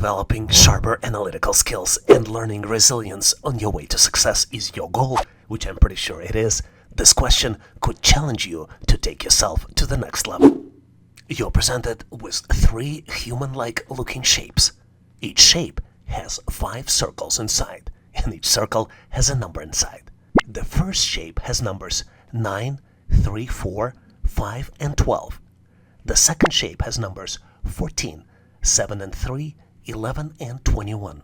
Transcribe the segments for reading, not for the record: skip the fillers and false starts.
Developing sharper analytical skills and learning resilience on your way to success is your goal, which I'm pretty sure it is. This question could challenge you to take yourself to the next level. You're presented with 3 human-like looking shapes. Each shape has 5 circles inside, and each circle has a number inside. The first shape has numbers 9, 3, 4, 5, and 12. The second shape has numbers 14, 7 and 3, 11 and 21.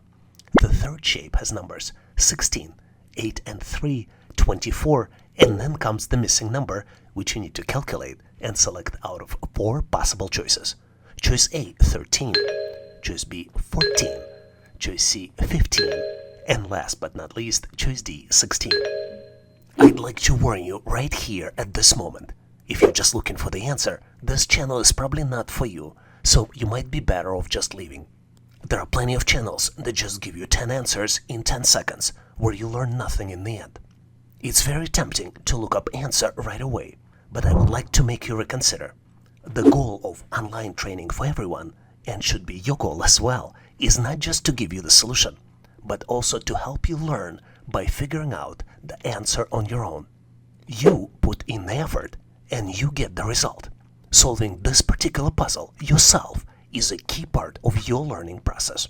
The third shape has numbers 16, 8 and 3, 24, and then comes the missing number, which you need to calculate and select out of 4 possible choices. Choice A, 13, choice B, 14, choice C, 15, and last but not least, choice D, 16. I'd like to warn you right here at this moment. If you're just looking for the answer, this channel is probably not for you, so you might be better off just leaving. There are plenty of channels that just give you 10 answers in 10 seconds, where you learn nothing in the end. It's very tempting to look up answer right away, but I would like to make you reconsider. The goal of online training for everyone, and should be your goal as well, is not just to give you the solution, but also to help you learn by figuring out the answer on your own. You put in the effort, and you get the result. Solving this particular puzzle yourself is a key part of your learning process.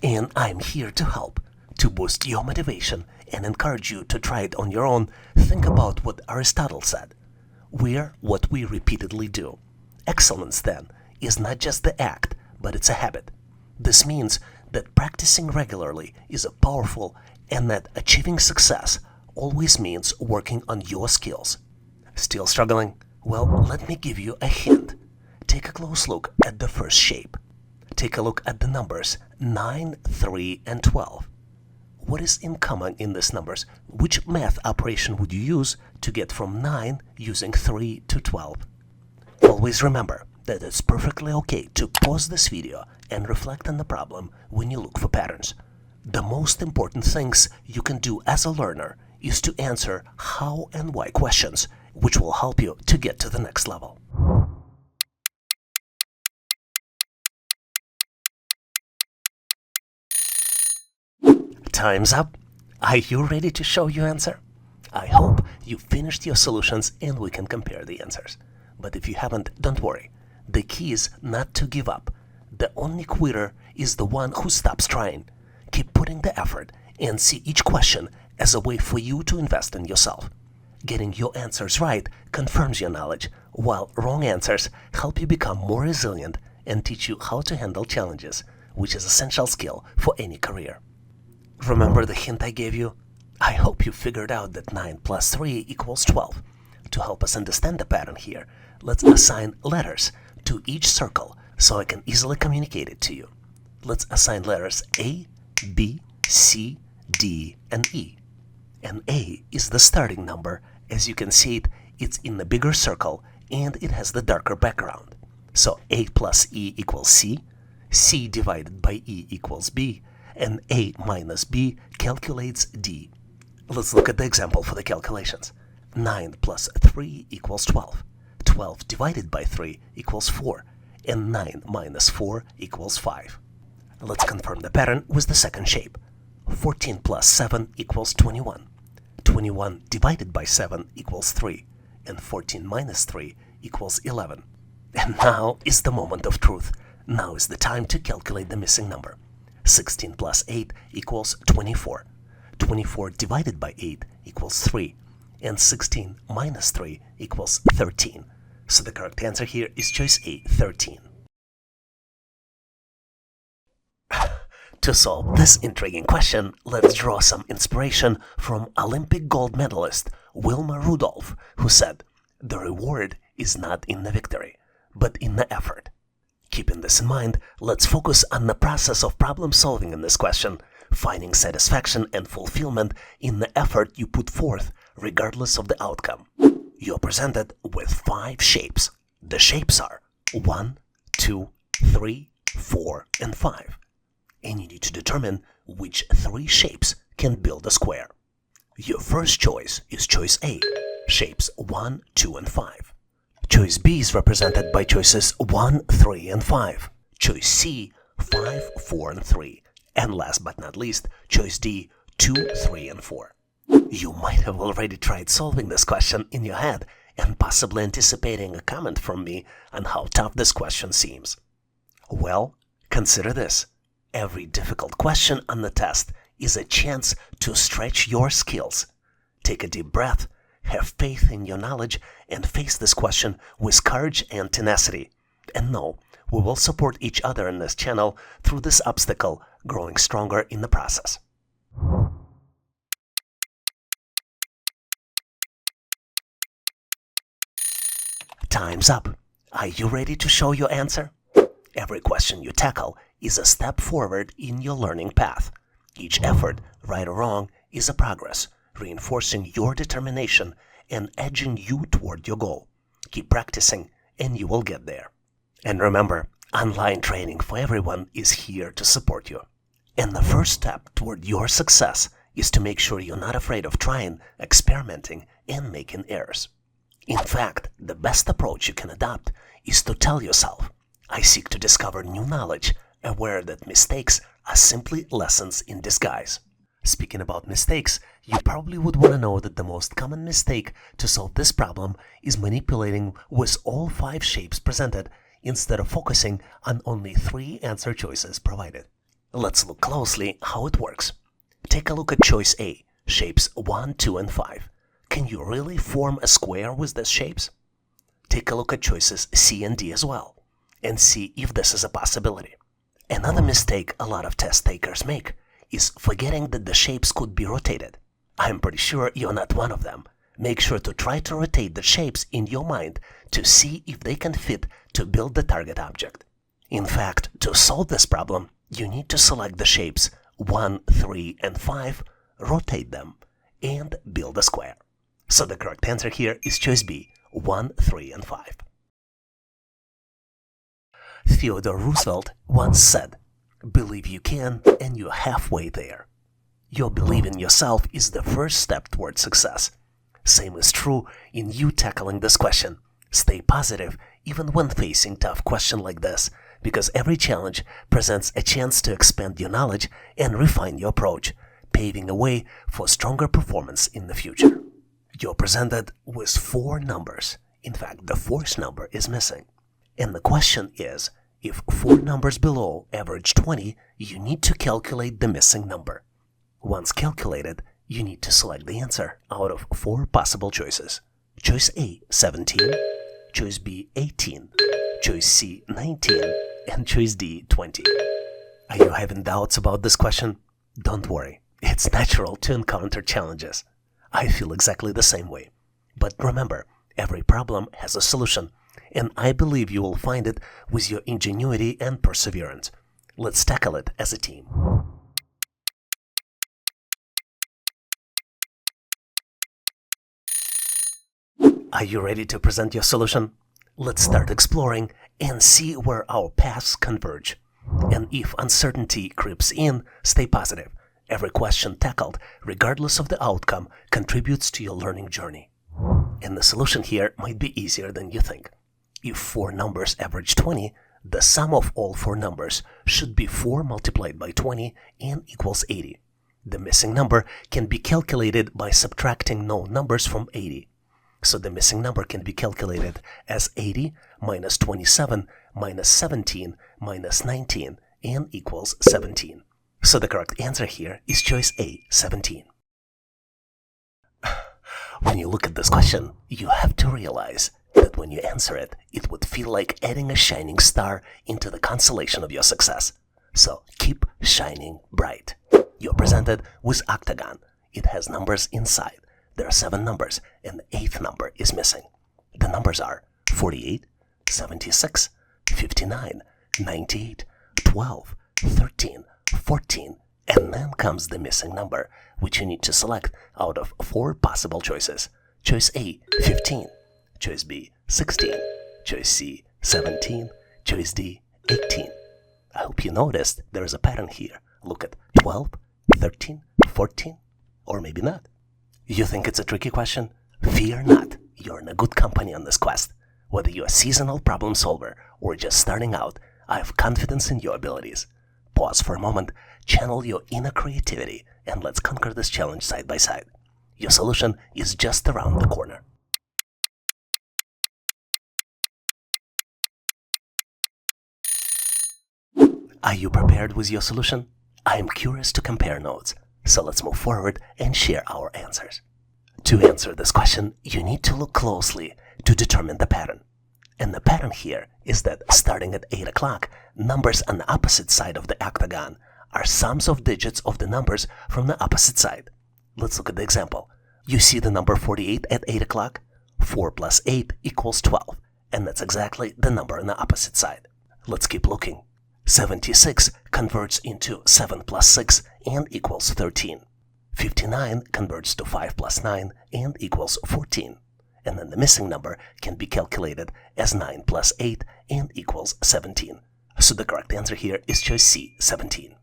And I'm here to help, to boost your motivation and encourage you to try it on your own. Think about what Aristotle said. We're what we repeatedly do. Excellence, then, is not just the act, but it's a habit. This means that practicing regularly is a powerful, and that achieving success always means working on your skills. Still struggling? Well, let me give you a hint. Take a close look at the first shape. Take a look at the numbers 9, 3, and 12. What is in common in these numbers? Which math operation would you use to get from 9 using 3 to 12? Always remember that it's perfectly okay to pause this video and reflect on the problem when you look for patterns. The most important things you can do as a learner is to answer how and why questions, which will help you to get to the next level. Time's up. Are you ready to show your answer? I hope you finished your solutions and we can compare the answers. But if you haven't, don't worry. The key is not to give up. The only quitter is the one who stops trying. Keep putting the effort and see each question as a way for you to invest in yourself. Getting your answers right confirms your knowledge, while wrong answers help you become more resilient and teach you how to handle challenges, which is an essential skill for any career. Remember the hint I gave you? I hope you figured out that 9 plus 3 equals 12. To help us understand the pattern here, let's assign letters to each circle so I can easily communicate it to you. Let's assign letters A, B, C, D, and E. And A is the starting number. As you can see it's in the bigger circle and it has the darker background. So A plus E equals C, C divided by E equals B, and A minus B calculates D. Let's look at the example for the calculations. 9 plus 3 equals 12. 12 divided by 3 equals 4, and 9 minus 4 equals 5. Let's confirm the pattern with the second shape. 14 plus 7 equals 21. 21 divided by 7 equals 3, and 14 minus 3 equals 11. And now is the moment of truth. Now is the time to calculate the missing number. 16 plus 8 equals 24. 24 divided by 8 equals 3, and 16 minus 3 equals 13. So the correct answer here is choice A, 13. To solve this intriguing question, let's draw some inspiration from Olympic gold medalist Wilma Rudolph, who said, "The reward is not in the victory, but in the effort." Keeping this in mind, let's focus on the process of problem solving in this question, finding satisfaction and fulfillment in the effort you put forth, regardless of the outcome. You're presented with 5 shapes. The shapes are 1, 2, 3, 4, and 5. And you need to determine which 3 shapes can build a square. Your first choice is choice A, shapes 1, 2, and 5. Choice B is represented by choices 1, 3, and 5. Choice C, 5, 4, and 3. And last but not least, choice D, 2, 3, and 4. You might have already tried solving this question in your head and possibly anticipating a comment from me on how tough this question seems. Well, consider this. Every difficult question on the test is a chance to stretch your skills. Take a deep breath, have faith in your knowledge, and face this question with courage and tenacity. And know, we will support each other in this channel through this obstacle, growing stronger in the process. Time's up. Are you ready to show your answer? Every question you tackle is a step forward in your learning path. Each effort, right or wrong, is a progress, reinforcing your determination and edging you toward your goal. Keep practicing and you will get there. And remember, online training for everyone is here to support you. And the first step toward your success is to make sure you're not afraid of trying, experimenting, and making errors. In fact, the best approach you can adopt is to tell yourself, I seek to discover new knowledge, aware that mistakes are simply lessons in disguise. Speaking about mistakes, you probably would want to know that the most common mistake to solve this problem is manipulating with all 5 shapes presented instead of focusing on only 3 answer choices provided. Let's look closely how it works. Take a look at choice A, shapes 1, 2, and 5. Can you really form a square with these shapes? Take a look at choices C and D as well, and see if this is a possibility. Another mistake a lot of test takers make is forgetting that the shapes could be rotated. I'm pretty sure you're not one of them. Make sure to try to rotate the shapes in your mind to see if they can fit to build the target object. In fact, to solve this problem, you need to select the shapes 1, 3, and 5, rotate them, and build a square. So the correct answer here is choice B, 1, 3, and 5. Theodore Roosevelt once said, "Believe you can, and you're halfway there." Your belief in yourself is the first step toward success. Same is true in you tackling this question. Stay positive even when facing tough questions like this, because every challenge presents a chance to expand your knowledge and refine your approach, paving the way for stronger performance in the future. You're presented with 4 numbers. In fact, the 4th number is missing. And the question is, if 4 numbers below average 20, you need to calculate the missing number. Once calculated, you need to select the answer out of 4 possible choices. Choice A, 17, choice B, 18, choice C, 19, and choice D, 20. Are you having doubts about this question? Don't worry, it's natural to encounter challenges. I feel exactly the same way. But remember, every problem has a solution, and I believe you will find it with your ingenuity and perseverance. Let's tackle it as a team. Are you ready to present your solution? Let's start exploring and see where our paths converge. And if uncertainty creeps in, stay positive. Every question tackled, regardless of the outcome, contributes to your learning journey. And the solution here might be easier than you think. If 4 numbers average 20, the sum of all 4 numbers should be 4 multiplied by 20 and equals 80. The missing number can be calculated by subtracting known numbers from 80. So the missing number can be calculated as 80 minus 27 minus 17 minus 19 and equals 17. So the correct answer here is choice A, 17. When you look at this question, you have to realize that when you answer it, it would feel like adding a shining star into the constellation of your success. So keep shining bright. You're presented with Octagon. It has numbers inside. There are 7 numbers, and the 8th number is missing. The numbers are 48, 76, 59, 98, 12, 13, 14, and then comes the missing number, which you need to select out of 4 possible choices. Choice A, 15, choice B, 16, choice C, 17, choice D, 18. I hope you noticed there is a pattern here. Look at 12, 13, 14, or maybe not. You think it's a tricky question? Fear not, you're in a good company on this quest. Whether you're a seasonal problem solver or just starting out, I have confidence in your abilities. Pause for a moment, channel your inner creativity, and let's conquer this challenge side by side. Your solution is just around the corner. Are you prepared with your solution? I am curious to compare notes, so let's move forward and share our answers. To answer this question, you need to look closely to determine the pattern. And the pattern here is that starting at 8 o'clock, numbers on the opposite side of the octagon are sums of digits of the numbers from the opposite side. Let's look at the example. You see the number 48 at 8 o'clock? 4 plus 8 equals 12, and that's exactly the number on the opposite side. Let's keep looking. 76 converts into 7 plus 6 and equals 13. 59 converts to 5 plus 9 and equals 14. And then the missing number can be calculated as 9 plus 8 and equals 17. So the correct answer here is choice C, 17.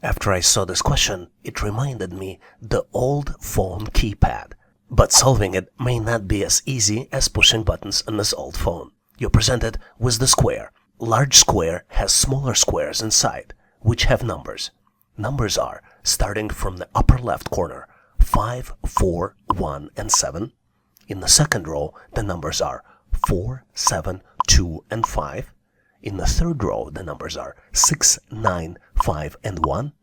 After I saw this question, it reminded me the old phone keypad. But solving it may not be as easy as pushing buttons on this old phone. You're presented with the square. Large square has smaller squares inside, which have numbers. Numbers are, starting from the upper left corner, 5, 4, 1, and 7. In the second row, the numbers are 4, 7, 2, and 5. In the third row, the numbers are 6, 9, 5, and 1.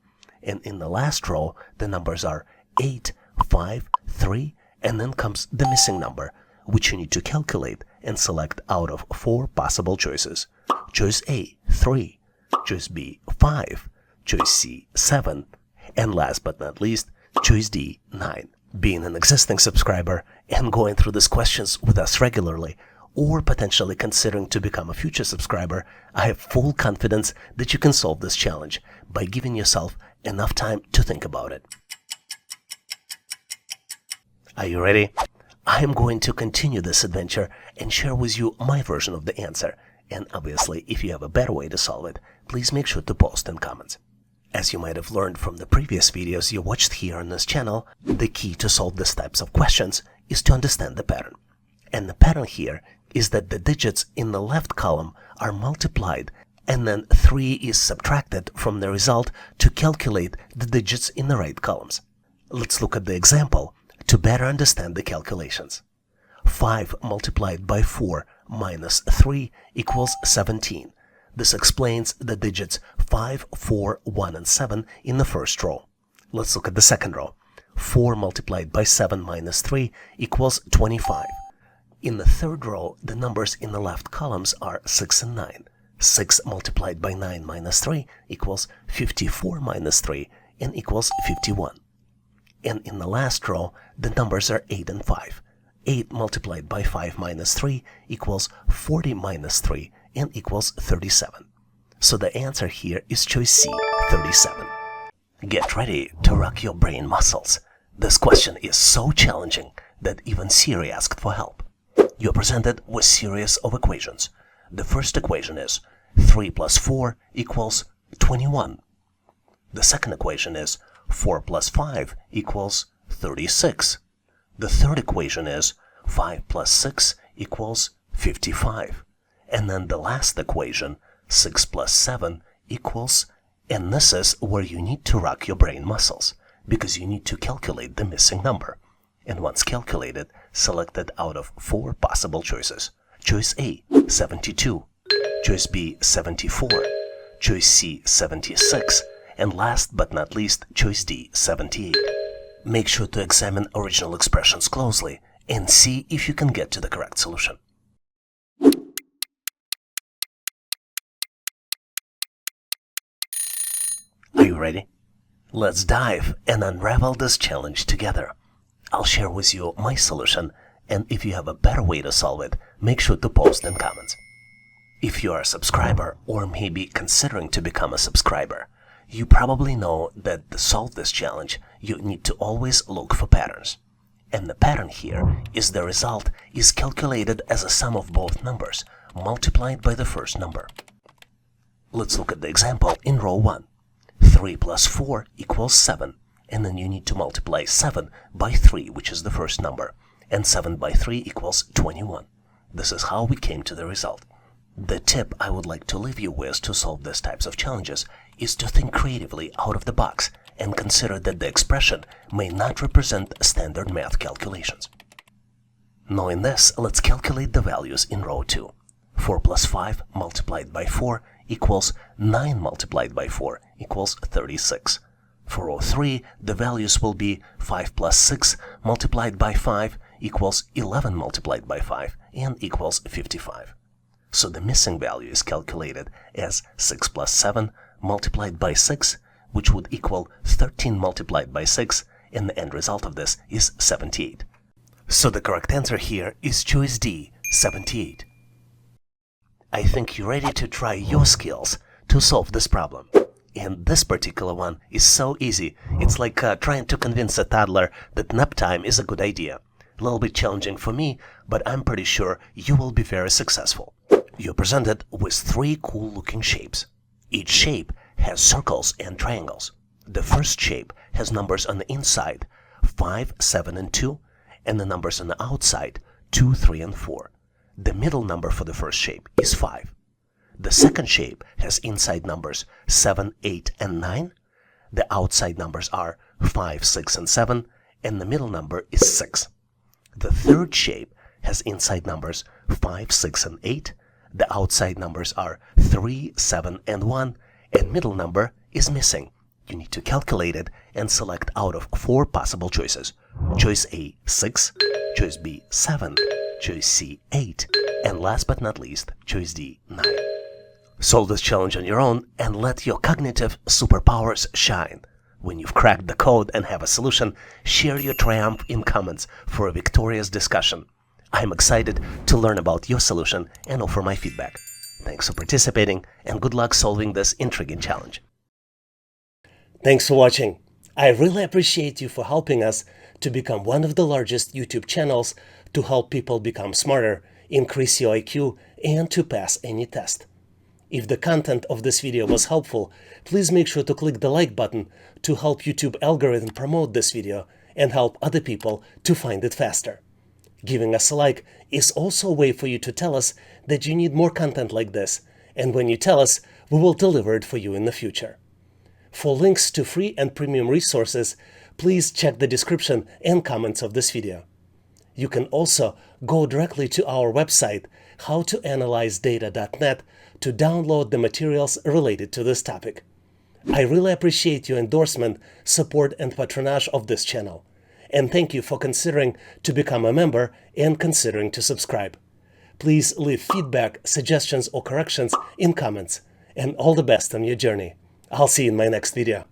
And in the last row, the numbers are 8, 5, 3, and then comes the missing number, which you need to calculate and select out of 4 possible choices. Choice A, 3. Choice B, 5. Choice C, 7. And last but not least, choice D, 9. Being an existing subscriber and going through these questions with us regularly, or potentially considering to become a future subscriber, I have full confidence that you can solve this challenge by giving yourself enough time to think about it. Are you ready? I am going to continue this adventure and share with you my version of the answer. And obviously, if you have a better way to solve it, please make sure to post in comments. As you might have learned from the previous videos you watched here on this channel, the key to solve these types of questions is to understand the pattern. And the pattern here is that the digits in the left column are multiplied and then 3 is subtracted from the result to calculate the digits in the right columns. Let's look at the example to better understand the calculations. 5 multiplied by 4 minus 3 equals 17. This explains the digits 5, 4, 1, and 7 in the first row. Let's look at the second row. 4 multiplied by 7 minus 3 equals 25. In the third row, the numbers in the left columns are 6 and 9. 6 multiplied by 9 minus 3 equals 54 minus 3 and equals 51. And in the last row, the numbers are 8 and 5. 8 multiplied by 5 minus 3 equals 40 minus 3 and equals 37. So the answer here is choice C, 37. Get ready to rock your brain muscles. This question is so challenging that even Siri asked for help. You're presented with series of equations. The first equation is 3 plus 4 equals 21. The second equation is 4 plus 5 equals 36. The third equation is 5 plus 6 equals 55. And then the last equation, 6 plus 7 equals, and this is where you need to rock your brain muscles, because you need to calculate the missing number. And once calculated, select it out of 4 possible choices. Choice A, 72. Choice B, 74. Choice C, 76. And last but not least, choice D, 78. Make sure to examine original expressions closely and see if you can get to the correct solution. Are you ready? Let's dive and unravel this challenge together. I'll share with you my solution, and if you have a better way to solve it, make sure to post in comments. If you are a subscriber or maybe considering to become a subscriber, you probably know that to solve this challenge, you need to always look for patterns. And the pattern here is the result is calculated as a sum of both numbers multiplied by the first number. Let's look at the example in row 1. 3 plus 4 equals 7, and then you need to multiply 7 by 3, which is the first number, and 7 by 3 equals 21. This is how we came to the result. The tip I would like to leave you with to solve these types of challenges is to think creatively out of the box and consider that the expression may not represent standard math calculations. Knowing this, let's calculate the values in row 2. 4 plus 5 multiplied by 4 equals 9 multiplied by 4 equals 36. For row 3, the values will be 5 plus 6 multiplied by 5 equals 11 multiplied by 5 and equals 55. So the missing value is calculated as 6 plus 7 multiplied by 6, which would equal 13 multiplied by 6, and the end result of this is 78. So the correct answer here is choice D, 78. I think you're ready to try your skills to solve this problem. And this particular one is so easy. It's like trying to convince a toddler that nap time is a good idea. A little bit challenging for me, but I'm pretty sure you will be very successful. You're presented with 3 cool-looking shapes. Each shape has circles and triangles. The first shape has numbers on the inside, 5, 7, and 2, and the numbers on the outside, 2, 3, and 4. The middle number for the first shape is 5. The second shape has inside numbers 7, 8, and 9. The outside numbers are 5, 6, and 7, and the middle number is 6. The third shape has inside numbers 5, 6, and 8. The outside numbers are 3, 7, and 1, and middle number is missing. You need to calculate it and select out of 4 possible choices. Choice A, 6, choice B, 7, choice C, 8, and last but not least, choice D, 9. Solve this challenge on your own and let your cognitive superpowers shine. When you've cracked the code and have a solution, share your triumph in comments for a victorious discussion. I'm excited to learn about your solution and offer my feedback. Thanks for participating and good luck solving this intriguing challenge. Thanks for watching. I really appreciate you for helping us to become one of the largest YouTube channels to help people become smarter, increase your IQ, and to pass any test. If the content of this video was helpful, please make sure to click the like button to help YouTube algorithm promote this video and help other people to find it faster. Giving us a like is also a way for you to tell us that you need more content like this, and when you tell us, we will deliver it for you in the future. For links to free and premium resources, please check the description and comments of this video. You can also go directly to our website, howtoanalyzedata.net, to download the materials related to this topic. I really appreciate your endorsement, support, and patronage of this channel. And thank you for considering to become a member and considering to subscribe. Please leave feedback, suggestions, or corrections in comments. And all the best on your journey. I'll see you in my next video.